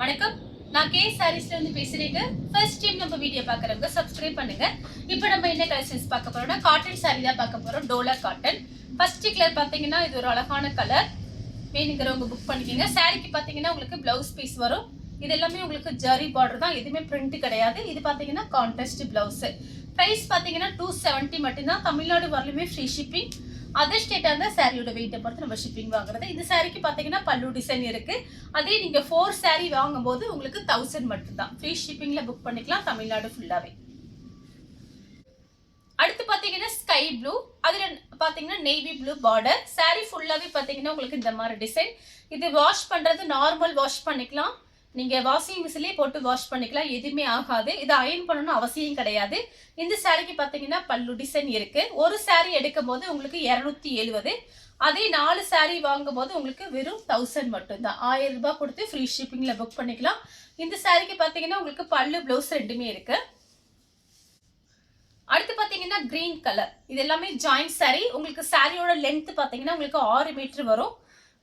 வணக்கம், நான் கே சாரீஸ்ல இருந்து பேசுறேங்க. ஃபர்ஸ்ட் டைம் நம்ம வீடியோ பார்க்குறவங்க சப்ஸ்கிரைப் பண்ணுங்க. இப்போ நம்ம என்ன கலெக்ஷன்ஸ் பார்க்க போறோம்னா காட்டன் சாரீ தான் பார்க்க போறோம். டோலா காட்டன். ஃபர்ஸ்ட் கலர் பார்த்தீங்கன்னா இது ஒரு அழகான கலர். வேணுங்கிறவங்க புக் பண்ணிக்கோங்க. சாரீக்கு பார்த்தீங்கன்னா உங்களுக்கு பிளவுஸ் பீஸ் வரும். இது எல்லாமே உங்களுக்கு ஜரி பார்டர் தான், எதுவுமே பிரிண்ட் கிடையாது. இது பார்த்தீங்கன்னா கான்ட்ராஸ்ட் பிளவுஸ். ப்ரைஸ் பார்த்தீங்கன்னா 270 மட்டும்தான். தமிழ்நாடு வரலுமே ஃப்ரீ ஷிப்பிங். அதர் ஸ்டேட்டாக இருந்தால் சாரியோட வெயிட்டை பொறுத்து நம்ம ஷிப்பிங் வாங்குறது. இந்த சாரிக்கு பார்த்தீங்கன்னா பல்லு டிசைன் இருக்கு. அதே நீங்கள் 4 சாரீ வாங்கும்போது உங்களுக்கு 1000 மட்டும்தான். ஃப்ரீ ஷிப்பிங்கில் புக் பண்ணிக்கலாம் தமிழ்நாடு ஃபுல்லாகவே. அடுத்து பார்த்தீங்கன்னா ஸ்கை ப்ளூ, அதில் பார்த்தீங்கன்னா நேவி ப்ளூ பார்டர். சாரீ ஃபுல்லாகவே பார்த்தீங்கன்னா உங்களுக்கு இந்த மாதிரி டிசைன். இது வாஷ் பண்ணுறது நார்மல் வாஷ் பண்ணிக்கலாம். நீங்கள் வாஷிங் மிஷின்லேயே போட்டு வாஷ் பண்ணிக்கலாம், எதுவுமே ஆகாது. இது அயர்ன் பண்ணணும்னு அவசியம் கிடையாது. இந்த சாரிக்கு பார்த்தீங்கன்னா பல்லு டிசைன் இருக்குது. ஒரு சாரீ எடுக்கும் போது உங்களுக்கு 270. அதே 4 சாரீ வாங்கும் போது உங்களுக்கு வெறும் 1000 மட்டும்தான். 1000 ரூபாய் கொடுத்து ஃப்ரீ ஷிப்பிங்கில் புக் பண்ணிக்கலாம். இந்த சாரிக்கு பார்த்தீங்கன்னா உங்களுக்கு பல்லு ப்ளவுஸ் ரெண்டுமே இருக்குது. அடுத்து பார்த்தீங்கன்னா கிரீன் கலர். இது எல்லாமே ஜாயிண்ட் சாரீ. உங்களுக்கு சாரியோட லென்த் பார்த்தீங்கன்னா உங்களுக்கு 6 மீட்டர் வரும்.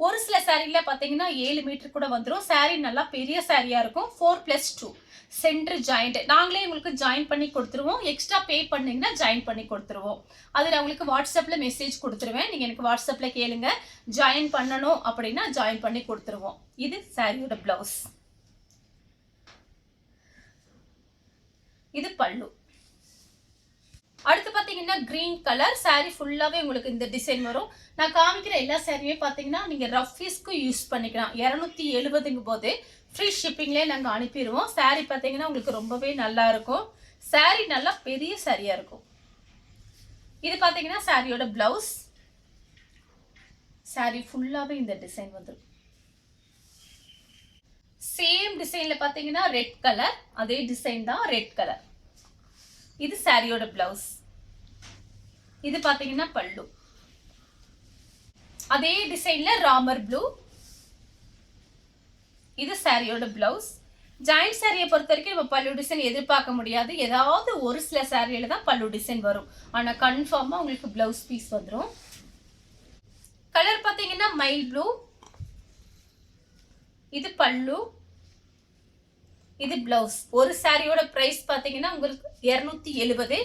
ஒரு சில சாரீல பார்த்தீங்கன்னா 7 மீட்டர் கூட வந்துடும். சாரீ நல்லா பெரிய சாரியாக இருக்கும். 4+2 சென்டர் ஜாயிண்ட். நாங்களே உங்களுக்கு ஜாயின் பண்ணி கொடுத்துருவோம். எக்ஸ்ட்ரா பே பண்ணிங்கன்னா ஜாயின் பண்ணி கொடுத்துருவோம். அது நான் உங்களுக்கு வாட்ஸ்அப்பில் மெசேஜ் கொடுத்துருவேன். நீங்கள் எனக்கு வாட்ஸ்அப்பில் கேளுங்க, ஜாயின் பண்ணணும் அப்படின்னா ஜாயின் பண்ணி கொடுத்துருவோம். இது சாரியோட பிளவுஸ். இது பல்லு. அடுத்து பார்த்தீங்கன்னா கிரீன் கலர். சாரீ ஃபுல்லாகவே உங்களுக்கு இந்த டிசைன் வரும். நான் காமிக்கிற எல்லா சாரியுமே பார்த்தீங்கன்னா நீங்கள் ரஃப் பீஸ்க்கு யூஸ் பண்ணிக்கலாம். 270ங்கும் போது ஃப்ரீ ஷிப்பிங்லேயே நாங்கள் அனுப்பிடுவோம். சாரீ பார்த்தீங்கன்னா உங்களுக்கு ரொம்பவே நல்லா இருக்கும். சாரீ நல்லா பெரிய சாரியாக இருக்கும். இது பார்த்தீங்கன்னா சாரியோட பிளவுஸ். சாரீ ஃபுல்லாகவே இந்த டிசைன் வந்துடும். சேம் டிசைனில் பார்த்தீங்கன்னா ரெட் கலர், அதே டிசைன் தான், ரெட் கலர். இது சாரியோட பிளவுஸ். இது பார்த்தீங்கன்னா பல்லு. அதே டிசைன்ல ராமர் ப்ளூ. இது சாரியோட பிளவுஸ். ஜாயிண்ட் சாரியை பொறுத்த வரைக்கும் நம்ம பல்லு டிசைன் எதிர்பார்க்க முடியாது. ஏதாவது ஒரு சில சாரியில தான் பல்லு டிசைன் வரும். ஆனால் கன்ஃபார்மாக உங்களுக்கு பிளவுஸ் பீஸ் வந்துடும். கலர் பார்த்தீங்கன்னா மைல் ப்ளூ. இது பல்லு, இது பிளவுஸ். ஒரு சாரியோட பிரைஸ் பார்த்தீங்கன்னா உங்களுக்கு 270.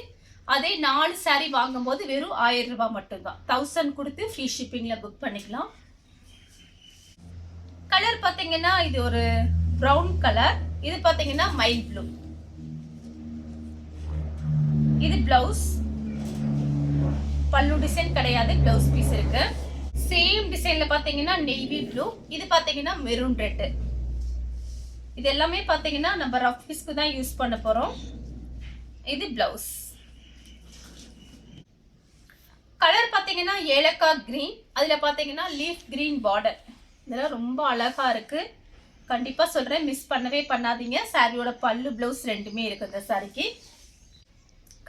அதே 4 சாரீ வாங்கும்போது வெறும் 1000 ரூபாய் மட்டும்தான். 1000 கொடுத்து ஃப்ரீ ஷிப்பிங்ல புக் பண்ணிக்கலாம். கலர் பார்த்தீங்கன்னா இது ஒரு ப்ரௌன் கலர். இது பார்த்தீங்கன்னா மைல் ப்ளூ. இது பிளவுஸ். பல்லு டிசைன் கிடையாது, பிளவுஸ் பீஸ் இருக்கு. சேம் டிசைன்ல பார்த்தீங்கன்னா நேவி ப்ளூ. இது பார்த்தீங்கன்னா மெரூன் ரெட். இது எல்லாமே பார்த்தீங்கன்னா நம்ம ரஃப் பீஸ்க்கு தான் யூஸ் பண்ண போறோம். இது பிளவுஸ். கலர் பார்த்தீங்கன்னா ஏலக்காய் கிரீன். அதில் பார்த்தீங்கன்னா லீஃப் கிரீன் பார்டர். இதெல்லாம் ரொம்ப அழகா இருக்கு. கண்டிப்பாக சொல்கிறேன், மிஸ் பண்ணவே பண்ணாதீங்க. சாரியோட பல்லு பிளவுஸ் ரெண்டுமே இருக்கு இந்த சாரிக்கு.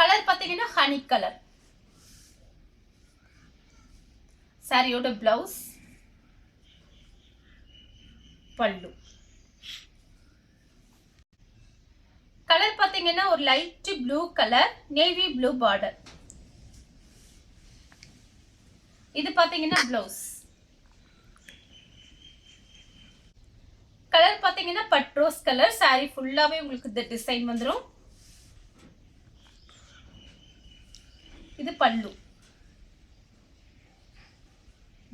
கலர் பார்த்தீங்கன்னா ஹனி கலர். சாரியோட பிளவுஸ், பல்லு. கலர் பார்த்தீங்கன்னா ஒரு light blue colour, navy blue border. இது பார்த்தீங்கன்னா பிளவுஸ். கலர் பார்த்தீங்கன்னா பட்ரோஸ் கலர். சாரி ஃபுல்லாவே உங்களுக்கு இந்த டிசைன் வந்துடும். இது பல்லு,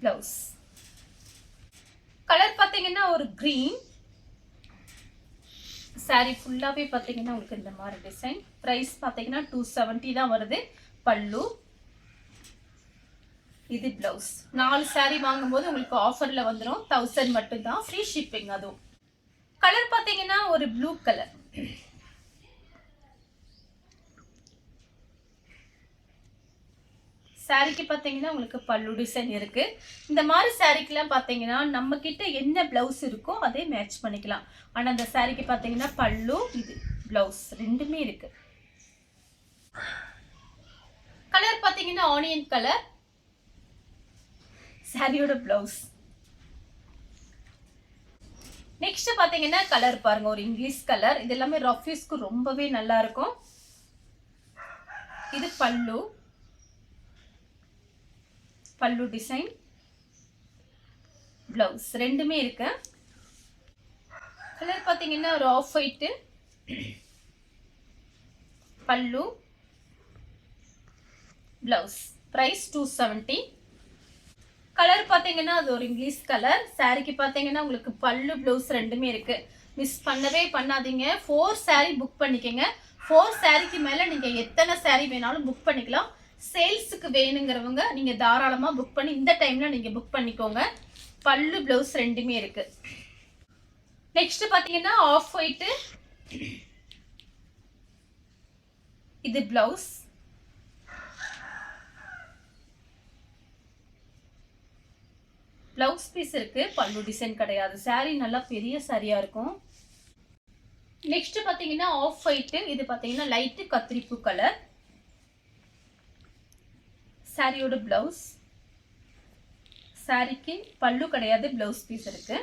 பிளவுஸ். கலர் பார்த்தீங்கன்னா ஒரு கிரீன். சாரி ஃபுல்லாவே பார்த்தீங்கன்னா உங்களுக்கு இந்த மாதிரி டிசைன். பிரைஸ் பார்த்தீங்கன்னா 270 தான் வருது. பல்லு, இது பிளவுஸ். 4 சாரீ வாங்கும்போது உங்களுக்கு ஆஃபர்ல வந்துடும். 1000 மட்டும்தான், ஃப்ரீ ஷிப்பிங். அதுவும் கலர் பார்த்தீங்கன்னா ஒரு ப்ளூ கலர். சாரிக்கு பார்த்தீங்கன்னா உங்களுக்கு பல்லு டிசைன் இருக்கு. இந்த மாதிரி சாரிக்கெல்லாம் பார்த்தீங்கன்னா நம்ம கிட்ட என்ன பிளவுஸ் இருக்கோ அதே மேட்ச் பண்ணிக்கலாம். ஆனால் இந்த சாரிக்கு பார்த்தீங்கன்னா பல்லு, இது பிளவுஸ் ரெண்டுமே இருக்கு. கலர் பார்த்தீங்கன்னா ஆனியன் கலர். சாரியோட பிளவுஸ். நெக்ஸ்ட் பார்த்தீங்கன்னா கலர் பாருங்க, ஒரு இங்கிலீஷ் கலர். இது எல்லாமே ரஃப் யூஸ்க்கு ரொம்பவே நல்லா இருக்கும். இது பல்லு, பல்லு டிசைன், பிளவுஸ் ரெண்டுமே இருக்கு. கலர் பார்த்தீங்கன்னா ஒரு ஆஃப் ஒயிட்டு, பல்லு, பிளவுஸ். பிரைஸ் 270. கலர் பார்த்தீங்கன்னா அது ஒரு இங்கிலீஷ் கலர். சாரிக்கு பார்த்தீங்கன்னா உங்களுக்கு பல்லு பிளவுஸ் ரெண்டுமே இருக்கு. மிஸ் பண்ணவே பண்ணாதீங்க. 4 சாரி புக் பண்ணிக்கங்க. 4 சாரிக்கு மேலே நீங்கள் எத்தனை சாரி வேணாலும் புக் பண்ணிக்கலாம். சேல்ஸுக்கு வேணுங்கிறவங்க நீங்கள் தாராளமாக புக் பண்ணி இந்த டைமில் நீங்கள் புக் பண்ணிக்கோங்க. பல்லு பிளவுஸ் ரெண்டுமே இருக்கு. நெக்ஸ்ட் பார்த்தீங்கன்னா ஆஃப் ஒயிட்டு, இது பிளவுஸ். பிளவுஸ் பீஸ் இருக்கு, பல்லு டிசைன் கிடையாது. சாரி நல்லா பெரிய சாரியா இருக்கும். நெக்ஸ்ட் பார்த்தீங்கன்னா ஆஃப் ஒயிட்டு, இது பார்த்தீங்கன்னா லைட்டு கத்திரிப்பூ கலர். சாரியோட பிளவுஸ். சாரிக்கு பல்லு கிடையாது, பிளவுஸ் பீஸ் இருக்கு.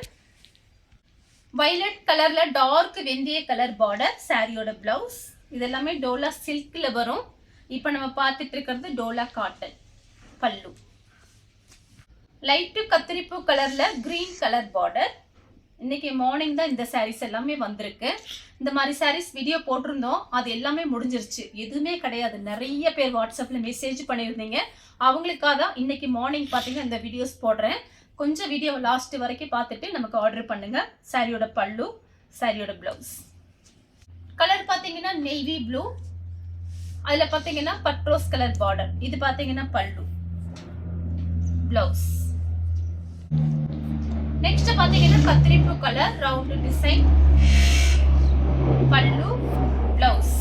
வயலட் கலர்ல டார்க் வெந்தய கலர் பார்டர். சாரியோட பிளவுஸ். இது எல்லாமே டோலா சில்க்ல வரும். இப்போ நம்ம பார்த்துட்டு இருக்கிறது டோலா காட்டன். பல்லு லைட்டு கத்திரிப்பூ கலர்ல கிரீன் கலர் பார்டர். இன்னைக்கு மார்னிங் தான் இந்த சாரீஸ் எல்லாமே வந்திருக்கு. இந்த மாதிரி சாரீஸ் வீடியோ போட்டிருந்தோம், அது எல்லாமே முடிஞ்சிருச்சு, எதுவுமே கிடையாது. நிறைய பேர் வாட்ஸ்அப்ல மெசேஜ் பண்ணியிருந்தீங்க. அவங்களுக்காக தான் இன்னைக்கு மார்னிங் பார்த்தீங்கன்னா இந்த வீடியோஸ் போடுறேன். கொஞ்சம் வீடியோ லாஸ்ட் வரைக்கும் பார்த்துட்டு நமக்கு ஆர்டர் பண்ணுங்க. சாரியோட பல்லு, சாரியோட பிளவுஸ். கலர் பார்த்தீங்கன்னா நேவி ப்ளூ, அதில் பார்த்தீங்கன்னா பட்ரோஸ் கலர் பார்டர். இது பார்த்தீங்கன்னா பல்லு, பிளவுஸ். நெக்ஸ்ட் பார்த்தீங்கன்னா கத்திரிப்பூ கலர் ரவுண்ட் டிசைன், பல்லு, பிளவுஸ்.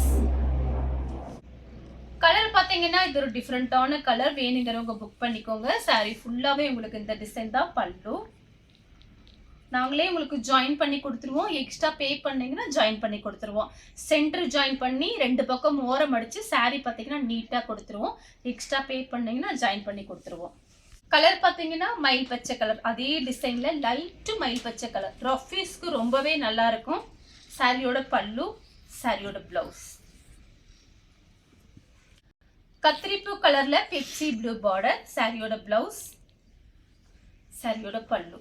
கலர் பார்த்தீங்கன்னா இது ஒரு டிஃப்ரெண்டான கலர். வேணுங்கிறவங்க புக் பண்ணிக்கோங்க. சாரி ஃபுல்லாகவே உங்களுக்கு இந்த டிசைன் தான் பல்லு. நாங்களே உங்களுக்கு ஜாயின் பண்ணி கொடுத்துருவோம். எக்ஸ்ட்ரா பே பண்ணீங்கன்னா ஜாயின் பண்ணி கொடுத்துருவோம். சென்டர் ஜாயின் பண்ணி 2 பக்கம் ஓரம் அடிச்சு சாரி பார்த்தீங்கன்னா நீட்டாக கொடுத்துருவோம். எக்ஸ்ட்ரா பே பண்ணீங்கன்னா ஜாயின் பண்ணி கொடுத்துருவோம். கலர் பார்த்தீங்கன்னா மயில் பச்சை கலர், அதே டிசைன்ல லைட்டு மயில் பச்சை கலர். ரஃபீஸ்க்கு ரொம்பவே நல்லா இருக்கும். சாரியோட பல்லு, சாரியோட பிளவுஸ். கத்திரிப்பூ கலர்ல பெப்சி ப்ளூ பார்டர். சாரியோட பிளவுஸ், சாரியோட பல்லு.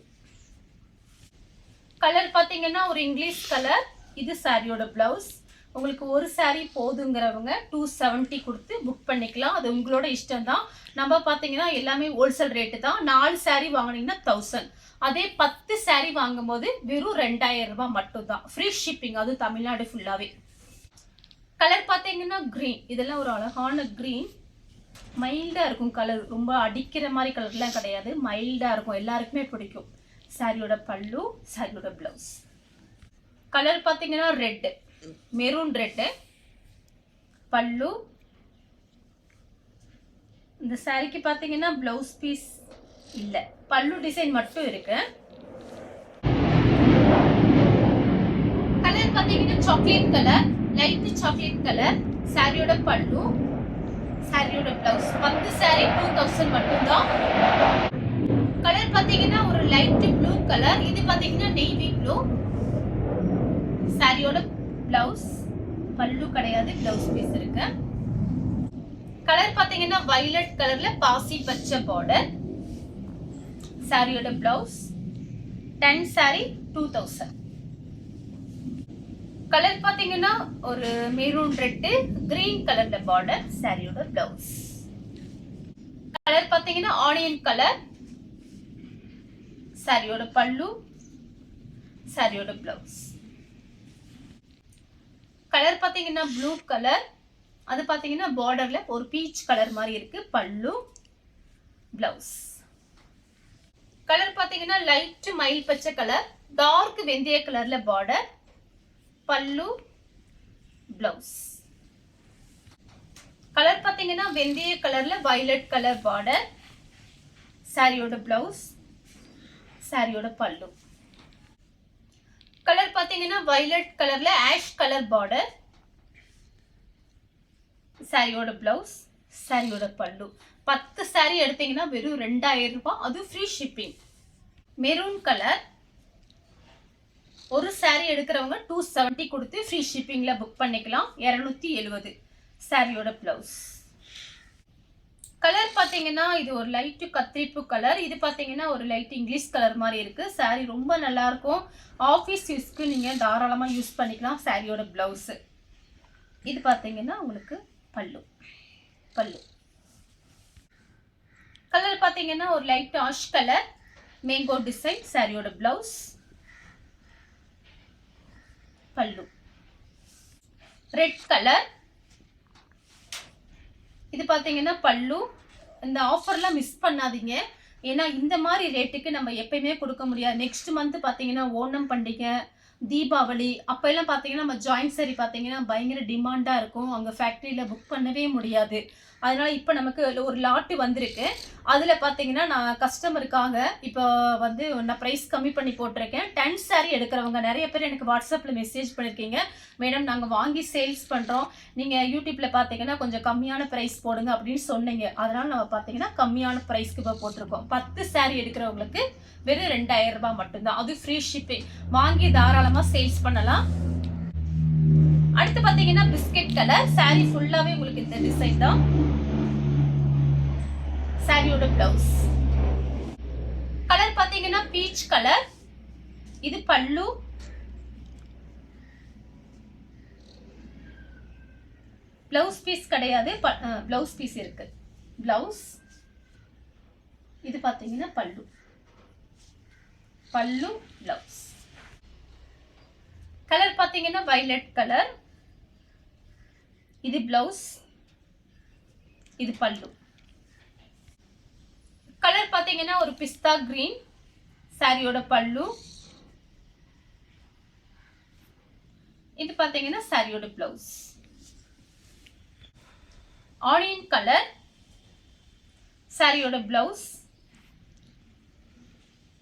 கலர் பார்த்தீங்கன்னா ஒரு இங்கிலீஷ் கலர். இது சாரியோட பிளவுஸ். உங்களுக்கு ஒரு சாரி போதுங்கிறவங்க 270 கொடுத்து புக் பண்ணிக்கலாம். அது உங்களோட இஷ்டம் தான். நம்ம பார்த்தீங்கன்னா எல்லாமே ஹோல்சேல் ரேட்டு தான். 4 சாரி வாங்கினீங்கன்னா 1000. அதே 10 சாரி வாங்கும்போது வெறும் 2000 ரூபாய் மட்டும் தான். ஃப்ரீ ஷிப்பிங், அது தமிழ்நாடு ஃபுல்லாகவே. கலர் பார்த்தீங்கன்னா க்ரீன். இதெல்லாம் ஒரு அழகான க்ரீன். மைல்டாக இருக்கும் கலர். ரொம்ப அடிக்கிற மாதிரி கலர்லாம் கிடையாது, மைல்டாக இருக்கும், எல்லாருக்குமே பிடிக்கும். சாரியோட பல்லு, சாரியோட பிளவுஸ். கலர் பார்த்தீங்கன்னா ரெட்டு, மெரூன் ரெட்டு. பல்லு. இந்த சாரிக்கு பார்த்தீங்கன்னா பிளவுஸ் பீஸ் இல்லை, பல்லு டிசைன் மட்டும் இருக்கு. கலர் பார்த்தீங்கன்னா chocolate colour, light chocolate colour. சாரியோட பல்லு, சாரியோட பிளவுஸ். 10 சாரி 2000 மட்டும்தான். கலர் பார்த்தீங்கன்னா ஒரு லைட் ப்ளூ கலர். இது பார்த்தீங்கன்னா நேவி ப்ளூ. சாரியோட பிளவுஸ், பல்லு கிடையாது, பிளவுஸ் பீஸ் இருக்கு. கலர் பார்த்தீங்கன்னா வயலட் கலர்ல பாசி பச்சை பார்டர். சாரியோட பிளவுஸ். 10 சாரி 2000. கலர் பார்த்தீங்கன்னா ஒரு மெரூன் ரெட்டு கிரீன் கலர்ல பார்டர். சாரியோட பிளவுஸ். கலர் பார்த்தீங்கன்னா ஆனியன் கலர். சாரியோட பல்லு, சாரியோட பிளவுஸ். கலர் பார்த்தீங்கன்னா ப்ளூ கலர். அது பார்த்தீங்கன்னா பார்டர்ல ஒரு பீச் கலர் மாதிரி இருக்கு. பல்லு, பிளவுஸ். கலர் பார்த்தீங்கன்னா லைட் மயில் பச்சை கலர், டார்க் வெந்தய கலர்ல பார்டர். பல்லு, பிளவுஸ். கலர் பார்த்தீங்கன்னா வெந்தய கலர்ல வயலட் கலர் பார்டர். சாரியோட பிளவுஸ், சாரியோட பல்லு. கலர் பார்த்தீங்கன்னா வயலட் கலர்ல ஆஷ் கலர் பார்டர். சாரியோட பிளவுஸ், சாரியோட பல்லு. 10 சாரி எடுத்தீங்கன்னா வெறும் 2000 ரூபாய், அது ஃப்ரீ ஷிப்பிங். Maroon colour. ஒரு சாரி எடுக்கிறவங்க 270 கொடுத்து ஃப்ரீ ஷிப்பிங்ல புக் பண்ணிக்கலாம். 270. சாரியோட பிளவுஸ். கலர் பாத்தீங்கன்னா இது ஒரு லைட் கத்திரிப்பு கலர். இது பாத்தீங்கன்னா ஒரு லைட் இங்கிலீஷ் கலர் மாதிரி இருக்கு. சாரி ரொம்ப நல்லா இருக்கும். ஆபீஸ் யூஸ்க்கு நீங்க தாராளமா யூஸ் பண்ணிக்கலாம். சாரியோட பிளவுஸ் இது பாத்தீங்கன்னா உங்களுக்கு பல்லு. கலர் பாத்தீங்கன்னா ஒரு light ash colour mango design. சாரியோட பிளவுஸ் பல்லு. ரெட் கலர் இது பாத்தீங்கன்னா பல்லு. இந்த ஆஃபர்லாம் மிஸ் பண்ணாதீங்க. ஏன்னா இந்த மாதிரி ரேட்டுக்கு நம்ம எப்பயுமே கொடுக்க முடியாது. நெக்ஸ்ட் மந்த் பாத்தீங்கன்னா ஓணம் பண்டிகை, தீபாவளி அப்ப எல்லாம் பாத்தீங்கன்னா நம்ம ஜாயிண்ட் சாரி பாத்தீங்கன்னா பயங்கர டிமாண்டா இருக்கும். அங்க ஃபேக்டரியில புக் பண்ணவே முடியாது. அதனால இப்ப நமக்கு ஒரு லாட் வந்திருக்கு. அதுல பாத்தீங்கன்னா நான் கஸ்டமருக்காக இப்போ வந்து நான் பிரைஸ் கம்மி பண்ணி போட்டிருக்கேன். 10 சாரி எடுக்கிறவங்க நிறைய பேர் எனக்கு வாட்ஸ்அப்ல மெசேஜ் பண்ணிருக்கீங்க, மேடம் நாங்க வாங்கி சேல்ஸ் பண்றோம், நீங்க யூடியூப்ல பாத்தீங்கன்னா கொஞ்சம் கம்மியான பிரைஸ் போடுங்க அப்படின்னு சொன்னீங்க. அதனால நம்ம பாத்தீங்கன்னா கம்மியான பிரைஸ்க்கு இப்போ போட்டிருக்கோம். 10 சாரி எடுக்கிறவங்களுக்கு வெறும் 2000 ரூபாய் மட்டும்தான். அது ஃப்ரீ ஷிப்பிங். வாங்கி தாராளமா சேல்ஸ் பண்ணலாம். அடுத்து பாத்தீங்கன்னா பிஸ்கட் கலர். சாரி ஃபுல்லாவே உங்களுக்கு இந்த டிசைன் தான். சாரியோட பிளவுஸ் கலர் பாத்தீங்கன்னா பீச் கலர். இது பல்லு. பிளவுஸ் பீஸ் கிடையாது, பிளவுஸ் பீஸ் இருக்கு. பிளவுஸ் இது பாத்தீங்கன்னா பல்லு பிளவுஸ். கலர் பாத்தீங்கன்னா வயலட் கலர். இது பிளவுஸ், இது பல்லு. கலர் பாத்தீங்கன்னா ஒரு பிஸ்தா கிரீன். சாரியோட பல்லு. இது பாத்தீங்கன்னா சாரியோட பிளவுஸ். Onion colour. சாரியோட பிளவுஸ்.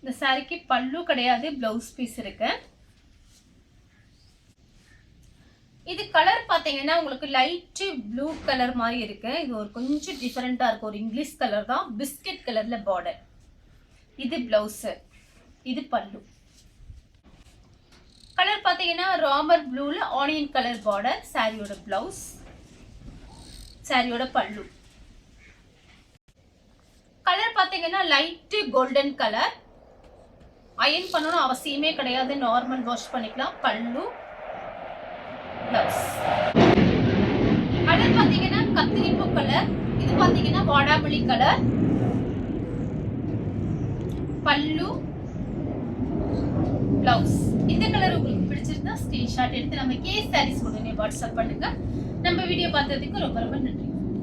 இந்த சாரிக்கு பல்லு கிடையாது, பிளவுஸ் பீஸ் இருக்கு. இது கலர் பாத்தீங்கன்னா உங்களுக்கு லைட் ப்ளூ கலர் மாதிரி இருக்கு. இது ஒரு கொஞ்சம் டிஃபரெண்டா இருக்கு. ஒரு இங்கிலீஷ் கலர் தான். பிஸ்கட் கலர்ல பார்டர். இது பிளவுஸ், இது பல்லு. கலர் பாத்தீங்கன்னா ராமர் ப்ளூல ஆனியன் கலர் பார்டர். சாரியோட பிளவுஸ், சாரியோட பல்லு. கலர் பாத்தீங்கன்னா லைட் கோல்டன் கலர். அயன் பண்ணணும் அவசியமே கிடையாது, நார்மல் வாஷ் பண்ணிக்கலாம். பல்லு பிளவுஸ். கலர் பாத்தீங்கன்னா கத்திரிப்பு கலர். இது பாத்தீங்கன்னா வாடாமல்லி கலர். பல்லு பிளவுஸ். இந்த கலர் உங்களுக்கு பிடிச்சிருந்தா ஸ்கிரீன்ஷாட் எடுத்து நம்ம கே சாரீஸ் உடனே வாட்ஸ்அப் பண்ணுங்க. நம்ம வீடியோ பார்த்ததுக்கு ரொம்ப ரொம்ப நன்றி.